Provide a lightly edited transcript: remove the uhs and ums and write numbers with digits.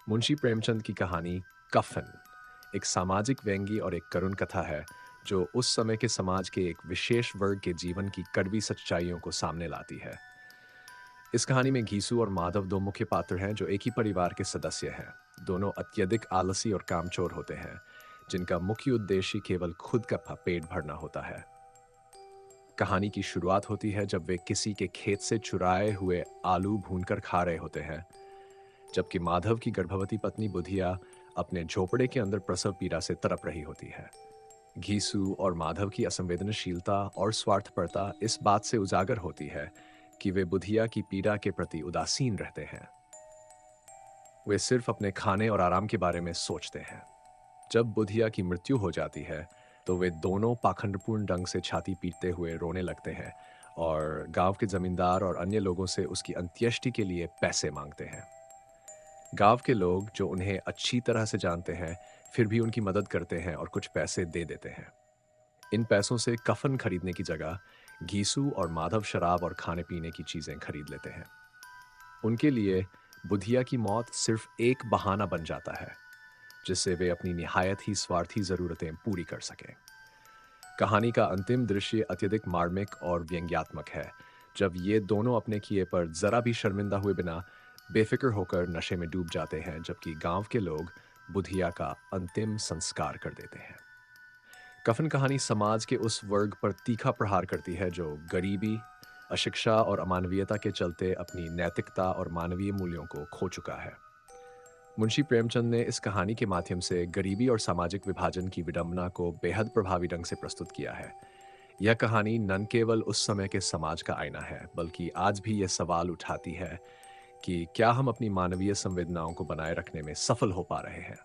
मुंशी प्रेमचंद की कहानी कफन एक सामाजिक व्यंग्य और एक करुण कथा है जो उस समय के समाज के एक विशेष वर्ग के जीवन की कड़वी सच्चाइयों को सामने लाती है। इस कहानी में घीसू और माधव दो मुख्य पात्र हैं जो एक ही परिवार के सदस्य हैं। दोनों अत्यधिक आलसी और कामचोर होते हैं, जिनका मुख्य उद्देश्य केवल खुद का पेट भरना होता है। कहानी की शुरुआत होती है जब वे किसी के खेत से चुराए हुए आलू भूनकर खा रहे होते हैं, जबकि माधव की गर्भवती पत्नी बुधिया अपने झोपड़े के अंदर प्रसव पीड़ा से तड़प रही होती है। घीसू और माधव की असंवेदनशीलता और स्वार्थपरता इस बात से उजागर होती है कि वे बुधिया की पीड़ा के प्रति उदासीन रहते हैं। वे सिर्फ अपने खाने और आराम के बारे में सोचते हैं। जब बुधिया की मृत्यु हो जाती है तो वे दोनों पाखंडपूर्ण ढंग से छाती पीटते हुए रोने लगते हैं और गांव के जमींदार और अन्य लोगों से उसकी अंत्येष्टि के लिए पैसे मांगते हैं। गांव के लोग जो उन्हें अच्छी तरह से जानते हैं फिर भी उनकी मदद करते हैं और कुछ पैसे दे देते हैं। इन पैसों से कफन खरीदने की जगह घीसू और माधव शराब और खाने पीने की चीजें खरीद लेते हैं। उनके लिए बुधिया की मौत सिर्फ एक बहाना बन जाता है जिससे वे अपनी निहायत ही स्वार्थी जरूरतें पूरी कर सकें। कहानी का अंतिम दृश्य अत्यधिक मार्मिक और व्यंग्यात्मक है, जब ये दोनों अपने किए पर जरा भी शर्मिंदा हुए बिना बेफिक्र होकर नशे में डूब जाते हैं, जबकि गांव के लोग बुधिया का अंतिम संस्कार कर देते हैं। कफन कहानी समाज के उस वर्ग पर तीखा प्रहार करती है जो गरीबी, अशिक्षा और अमानवीयता के चलते अपनी नैतिकता और मानवीय मूल्यों को खो चुका है। मुंशी प्रेमचंद ने इस कहानी के माध्यम से गरीबी और सामाजिक विभाजन की विडंबना को बेहद प्रभावी ढंग से प्रस्तुत किया है। यह कहानी न केवल उस समय के समाज का आईना है, बल्कि आज भी यह सवाल उठाती है कि क्या हम अपनी मानवीय संवेदनाओं को बनाए रखने में सफल हो पा रहे हैं।